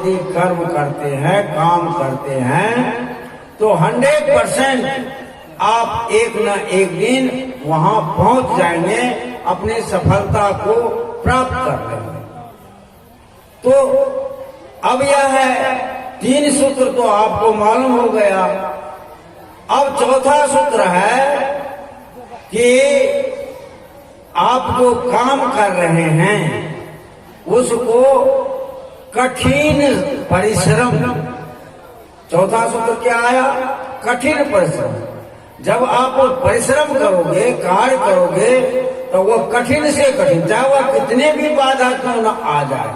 यदि कर्म करते हैं, काम करते हैं, तो 100% आप एक न एक दिन वहां पहुंच जाएंगे, अपनी सफलता को प्राप्त कर लेंगे। तो अब यह है 3 सूत्र तो आपको मालूम हो गया। अब चौथा सूत्र है कि आप जो काम कर रहे हैं उसको कठिन परिश्रम, चौथा सूत्र क्या आया? कठिन परिश्रम। जब आप परिश्रम करोगे, कार्य करोगे, तो वो कठिन से कठिन, चाहे वह कितने भी बाधा क्यों न आ जाए,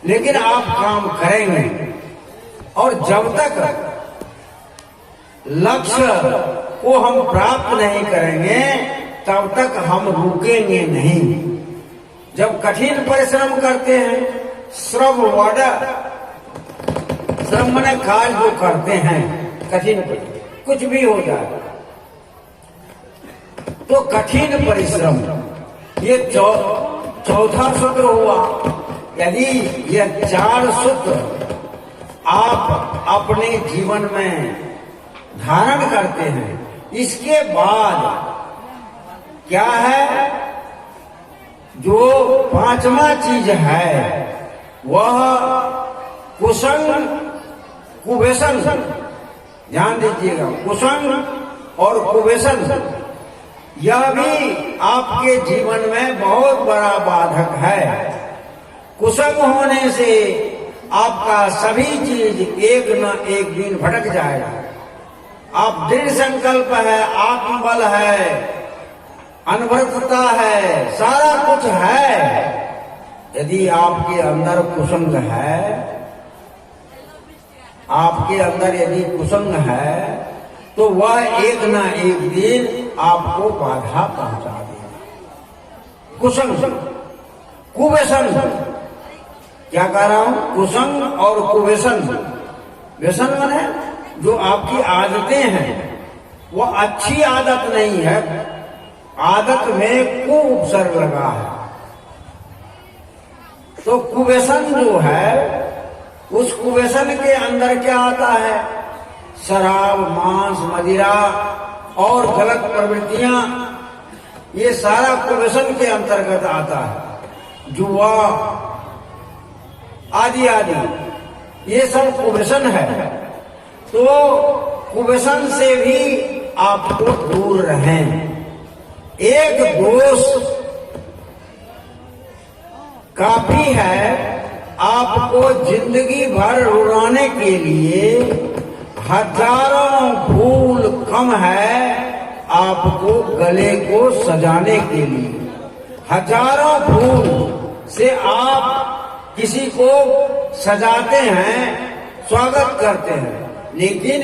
लेकिन आप काम करेंगे। और जब तक लक्ष्य को हम प्राप्त नहीं करेंगे तब तक हम रुकेंगे नहीं। जब कठिन परिश्रम करते हैं, श्रम माने कार्य जो करते हैं कठिन, कुछ भी हो जाए तो कठिन परिश्रम, ये चौथा सूत्र हुआ। यदि ये 4 सूत्र आप अपने जीवन में धारण करते हैं, इसके बाद क्या है? जो 5वां चीज है वह कुसंग कुव्यसन, ध्यान दीजिएगा, कुसंग और कुव्यसन, यह भी आपके जीवन में बहुत बड़ा बाधक है। कुसंग होने से आपका सभी चीज एक न एक दिन भटक जाएगा। आप दृढ़ संकल्प है, आत्मबल है, अनवरतता है, सारा कुछ है, यदि आपके अंदर कुसंग है, आपके अंदर यदि कुसंग है, तो वह एक न एक दिन आपको बाधा पहुंचा देगा। कुसंग, कुव्यसन, क्या कह रहा हूं? कुसंग और कुव्यसन। व्यसन माने जो आपकी आदतें हैं, वो अच्छी आदत नहीं है, आदत में कु उपसर्ग लगा है। तो कुव्यसन जो है, उस कुव्यसन के अंदर क्या आता है? शराब, मांस, मदिरा और गलत प्रवृत्तियां, ये सारा कुव्यसन के अंतर्गत आता है। जुआ आदि आदि, ये सब कुव्यसन है। तो कुव्यसन से भी आपको दूर रहें। एक दोष काफी है आपको जिंदगी भर रुलाने के लिए, हजारों फूल कम है आपको गले को सजाने के लिए। हजारों फूल से आप किसी को सजाते हैं, स्वागत करते हैं, लेकिन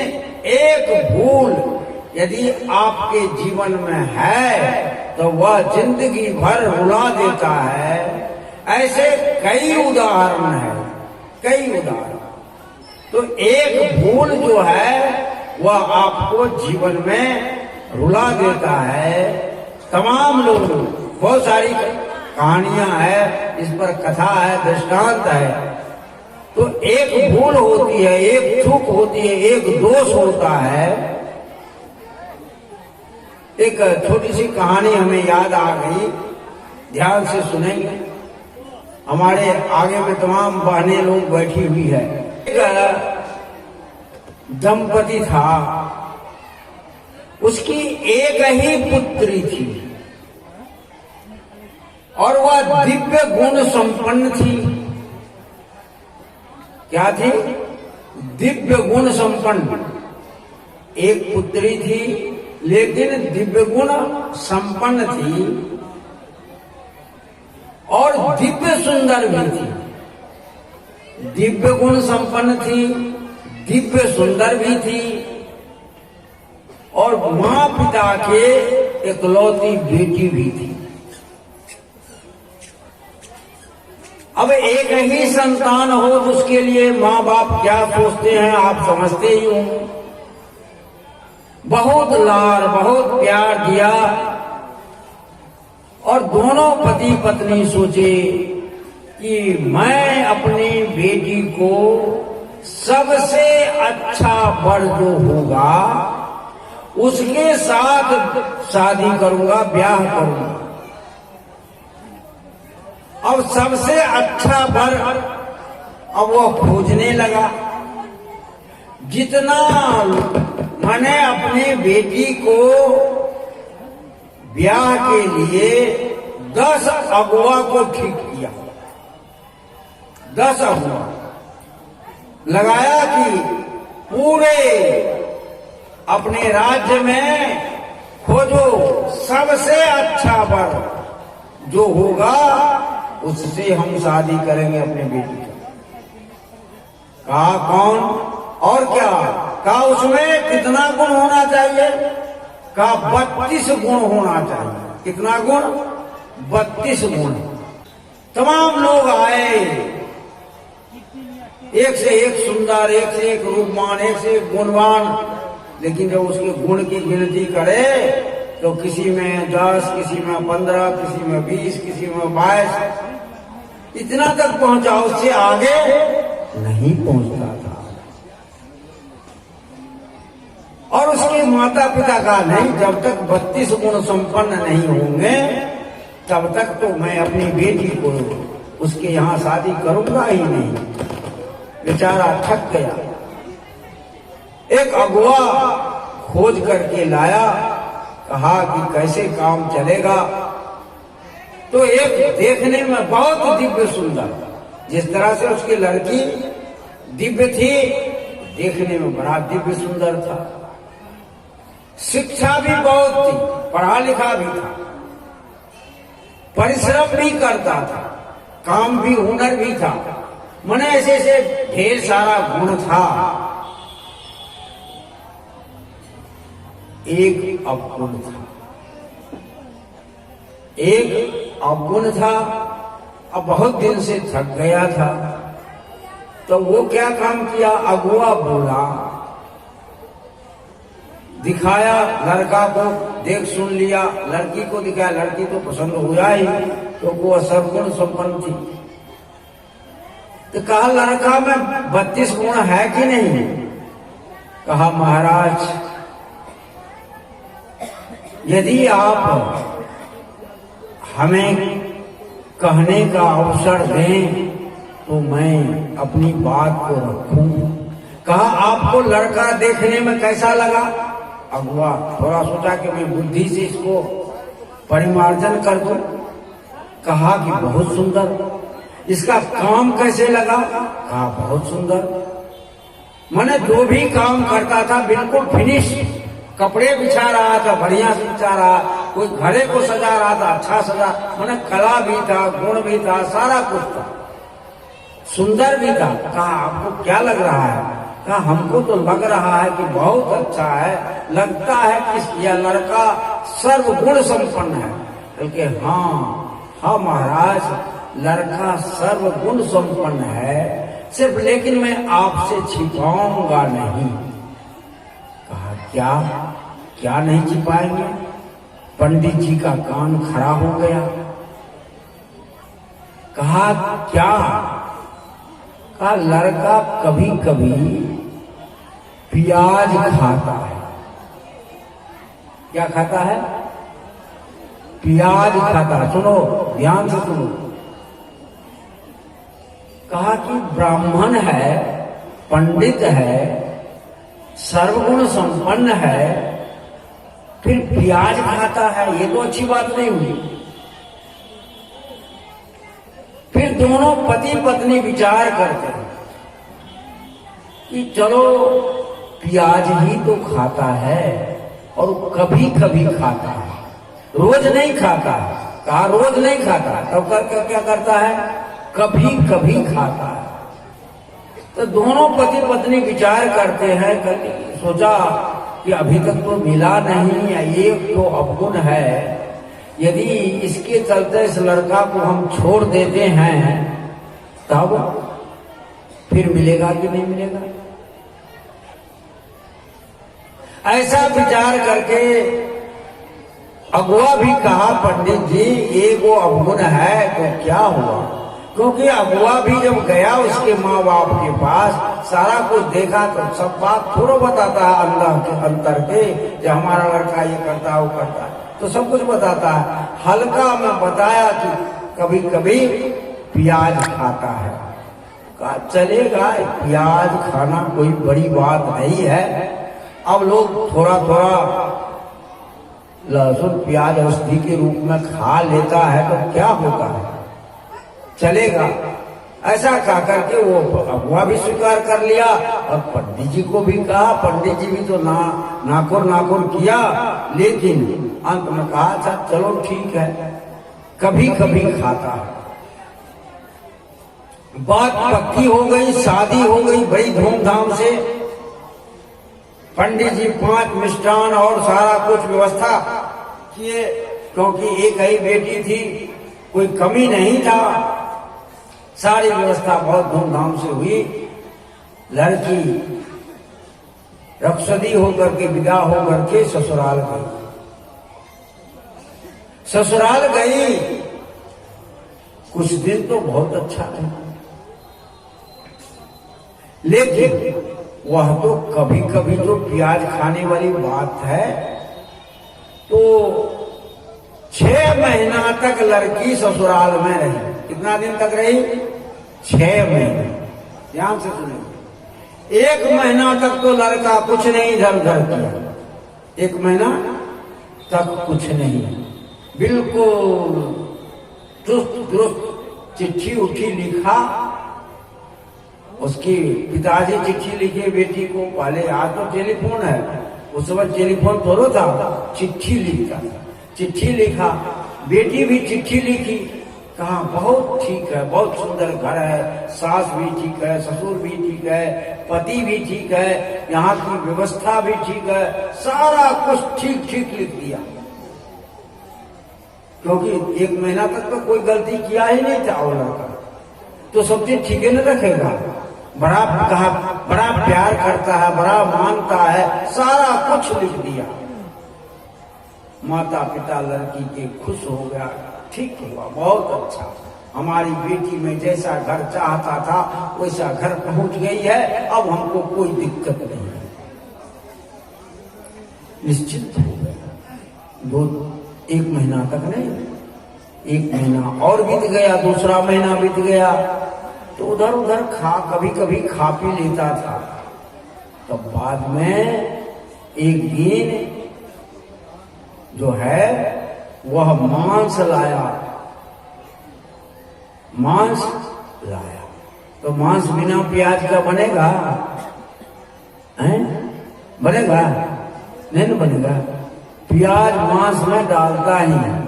एक फूल यदि आपके जीवन में है तो वह जिंदगी भर रुला देता है। ऐसे कई उदाहरण है, कई उदाहरण। तो एक भूल जो है वह आपको जीवन में रुला देता है। तमाम लोग, बहुत सारी कहानियां है, इस पर कथा है, दृष्टांत है। तो एक भूल होती है, एक चूक होती है, एक दोष होता है। एक छोटी सी कहानी हमें याद आ गई, ध्यान से सुनेंगे। हमारे आगे में तमाम बहनें लोग बैठी हुई है। एक दंपति था, उसकी एक ही पुत्री थी और वह दिव्य गुण संपन्न थी। क्या थी? दिव्य गुण संपन्न। एक पुत्री थी लेकिन दिव्य गुण संपन्न थी और दिव्य सुंदर भी थी। दिव्य गुण संपन्न थी, दिव्य सुंदर भी थी और मां पिता के इकलौती बेटी भी थी। अब एक ही संतान हो तो उसके लिए माँ बाप क्या सोचते हैं आप समझते ही हो। बहुत लाड, बहुत प्यार दिया और दोनों पति पत्नी सोचे कि मैं अपनी बेटी को सबसे अच्छा वर जो होगा उसके साथ शादी करूंगा, ब्याह करूंगा। अब सबसे अच्छा वर अब वो खोजने लगा। जितना मैंने अपनी बेटी को ब्याह के लिए 10 अगुआ को ठीक किया, 10 अगुआ लगाया कि पूरे अपने राज्य में खोजो, सबसे अच्छा वर जो होगा उससे हम शादी करेंगे अपने बेटी की। कहा कौन और क्या? कहा उसमें कितना गुण होना चाहिए? कहा 32 गुण होना चाहिए। कितना गुण? 32 गुण। तमाम लोग आए, एक से एक सुंदर, एक से एक रूपवान, एक से एक गुणवान, लेकिन जब उसके गुण की गिनती करे तो किसी में 10, किसी में 15, किसी में 20, किसी में 22, इतना तक पहुंचा, उससे आगे नहीं पहुंचता था। और उसके माता पिता का नहीं, जब तक 32 गुण संपन्न नहीं होंगे तब तक तो मैं अपनी बेटी को उसके यहां शादी करूंगा ही नहीं। बेचारा थक गया। एक अगुआ खोज करके लाया, कहा कि कैसे काम चलेगा। तो एक देखने में बहुत दिव्य सुंदर, जिस तरह से उसकी लड़की दिव्य थी, देखने में बड़ा दिव्य सुंदर था। शिक्षा भी बहुत थी, पढ़ा लिखा भी था, परिश्रम भी करता था, काम भी, हुनर भी था। मने ऐसे ऐसे ढेर सारा गुण था। एक अवगुण था, एक अवगुण था। अब बहुत दिन से थक गया था, तो वो क्या काम किया? अगुआ बोला, दिखाया लड़का को, देख सुन लिया, लड़की को दिखाया, लड़की तो पसंद हो जाए, तो वो सर्वगुण संपन्न थी। तो कहा लड़का में 32 गुण है कि नहीं? कहा महाराज, यदि आप हमें कहने का अवसर दें तो मैं अपनी बात को रखूं। कहा आपको लड़का देखने में कैसा लगा? अगुआ थोड़ा सोचा कि मैं बुद्धि से इसको परिमार्जन कर दूं। कहा कि बहुत सुंदर। इसका काम कैसे लगा? कहा बहुत सुंदर। मैंने जो भी काम करता था बिल्कुल फिनिश, कपड़े बिछा रहा था बढ़िया से बिछा रहा, कोई घरे को सजा रहा था अच्छा सजा, मैंने कला भी था, गुण भी था, सारा कुछ था, सुंदर भी था। कहा आपको क्या लग रहा है? कहा हमको तो लग रहा है कि बहुत अच्छा है, लगता है कि यह लड़का सर्वगुण संपन्न है। बल्कि हाँ महाराज, लड़का सर्वगुण संपन्न है, सिर्फ लेकिन मैं आपसे छिपाऊंगा नहीं। कहा क्या नहीं छिपाएंगे? पंडित जी का कान खड़ा हो गया। कहा क्या? कहा लड़का कभी कभी प्याज खाता है। क्या खाता है? प्याज खाता है। सुनो, ध्यान से सुनो। कहा कि ब्राह्मण है, पंडित है, सर्वगुण संपन्न है, फिर प्याज खाता है, ये तो अच्छी बात नहीं हुई। फिर दोनों पति पत्नी विचार करते हैं कि चलो प्याज ही तो खाता है और कभी कभी खाता है, रोज नहीं खाता है। कहा रोज नहीं खाता, तब क्या करता है? कभी कभी खाता है। तो दोनों पति पत्नी विचार करते हैं, सोचा कि अभी तक तो मिला नहीं है, ये तो अवगुण है, यदि इसके चलते इस लड़का को हम छोड़ देते हैं तब फिर मिलेगा कि नहीं मिलेगा। ऐसा विचार करके अगुआ भी कहा पंडित जी ये वो अवगुण है तो क्या हुआ, क्योंकि अगुआ भी जब गया उसके माँ बाप के पास, सारा कुछ देखा, तो सब बात थोड़ा बताता है अंदर के अंतर के, जो हमारा लड़का ये करता है वो करता है, तो सब कुछ बताता है। हल्का में बताया कि कभी कभी प्याज खाता है। कहा चलेगा, प्याज खाना कोई बड़ी बात नहीं है। अब लोग थोड़ा थोड़ा लहसुन प्याज औषधि के रूप में खा लेता है तो क्या होता है, चलेगा। ऐसा कहा करके वो अगुआ भी स्वीकार कर लिया और पंडित जी को भी कहा। पंडित जी भी तो नाकुर किया, लेकिन अंत में कहा अच्छा चलो ठीक है, कभी कभी खाता है। बात पक्की हो गई, शादी हो गई बड़ी धूमधाम से। पंडित जी 5 मिष्ठान और सारा कुछ व्यवस्था किए, क्योंकि एक ही बेटी थी, कोई कमी नहीं था। सारी व्यवस्था बहुत धूमधाम से हुई। लड़की रक्षदी होकर के विदा होकर के ससुराल गई। ससुराल गई, कुछ दिन तो बहुत अच्छा था, लेकिन वह तो कभी कभी जो प्याज खाने वाली बात है, तो 6 महीना तक लड़की ससुराल में रही। कितना दिन तक रही? 6 महीने। ध्यान से सुनिए। 1 महीना तक तो लड़का कुछ नहीं इधर उधर किया, 1 महीना तक कुछ नहीं, बिल्कुल चुस्त दुरुस्त चिट्ठी उठी लिखा। उसकी पिताजी चिट्ठी लिखे बेटी को, पहले आज तो टेलीफोन है, उस समय टेलीफोन थोड़ा था, चिट्ठी लिखता था। चिट्ठी लिखा, बेटी भी चिट्ठी लिखी, कहा बहुत ठीक है, बहुत सुंदर घर है, सास भी ठीक है, ससुर भी ठीक है, पति भी ठीक है, यहाँ की व्यवस्था भी ठीक है, सारा कुछ ठीक ठीक लिख दिया। क्योंकि 1 महीना तक तो कोई गलती किया ही नहीं था वो लड़का, तो सब चीज ठीक है न रखेगा। बड़ा प्यार करता है, बड़ा मानता है, सारा कुछ लिख दिया। माता पिता लड़की के खुश हो गया, ठीक हुआ, बहुत अच्छा, हमारी बेटी में जैसा घर चाहता था वैसा घर पहुंच गई है, अब हमको कोई दिक्कत नहीं है। निश्चित हो गया। 1 महीना तक नहीं, 1 महीना और बीत गया, दूसरा महीना बीत गया, तो उधर उधर कभी कभी खा पी लेता था। तो बाद में एक दिन जो है वह मांस लाया। तो मांस बिना प्याज का बनेगा? बनेगा? नहीं बनेगा। प्याज मांस में डालता ही नहीं।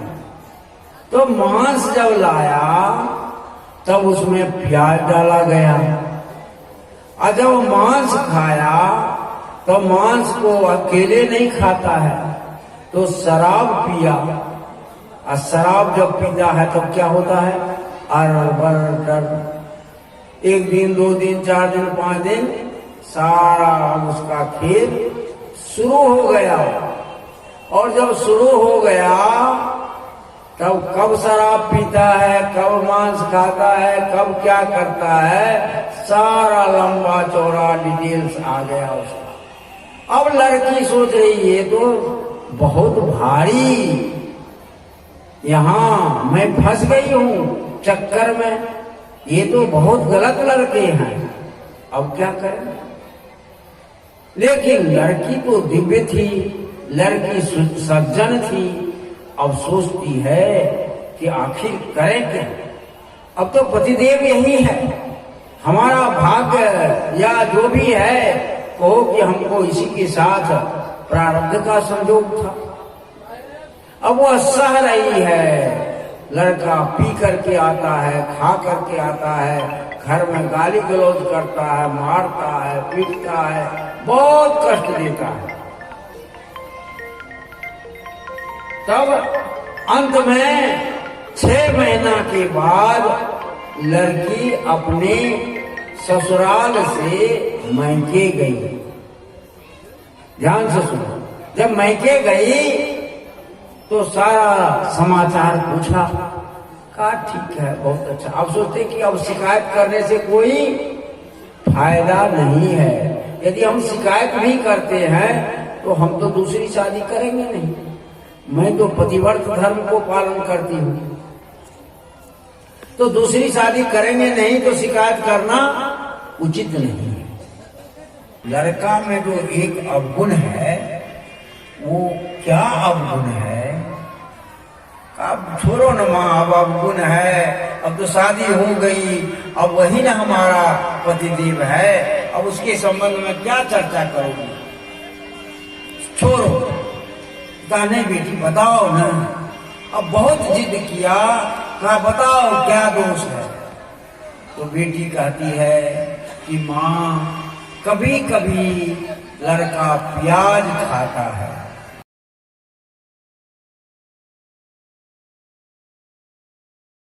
तो मांस जब लाया तब उसमें प्याज डाला गया, और जब मांस खाया तो मांस को अकेले नहीं खाता है, तो शराब पिया, और शराब जब पीता है तो क्या होता है? अरबर 1 दिन 2 दिन 4 दिन 5 दिन सारा उसका खेल शुरू हो गया। और जब शुरू हो गया तब कब शराब पीता है, कब मांस खाता है, कब क्या करता है, सारा लंबा चौड़ा डिटेल्स आ गया उसका। अब लड़की सोच रही है तो बहुत भारी, यहाँ मैं फंस गई हूँ चक्कर में, ये तो बहुत गलत लड़के हैं, अब क्या करें। लेकिन लड़की तो दिव्य थी, लड़की सज्जन थी। अब सोचती है कि आखिर करें क्या, अब तो पतिदेव यही है, हमारा भाग्य या जो भी है, कहो कि हमको इसी के साथ प्रारब्ध का संयोग था। अब वह सह रही है, लड़का पी करके आता है, खा करके आता है, घर में गाली गलौज करता है, मारता है, पीटता है, बहुत कष्ट देता है। तब अंत में 6 महीना के बाद लड़की अपने ससुराल से मैके गई। ध्यान से सुनो, जब मैके गई तो सारा समाचार पूछा, कहा ठीक है, बहुत अच्छा। अब सोचते कि अब शिकायत करने से कोई फायदा नहीं है। यदि हम शिकायत नहीं करते हैं तो हम तो दूसरी शादी करेंगे नहीं। मैं तो पतिव्रत धर्म को पालन करती हूँ, तो दूसरी शादी करेंगे नहीं, तो शिकायत करना उचित नहीं है। लड़का में जो एक अवगुण है, वो क्या अवगुण है? अब छोड़ो न माँ, अब अवगुण है, अब तो शादी हो गई, अब वही ना हमारा पतिदेव है, अब उसके संबंध में क्या चर्चा करोगी? छोड़ो। कहा नहीं बेटी बताओ ना। अब बहुत जिद किया, कहा बताओ क्या दोष है? तो बेटी कहती है कि माँ, कभी कभी लड़का प्याज खाता है।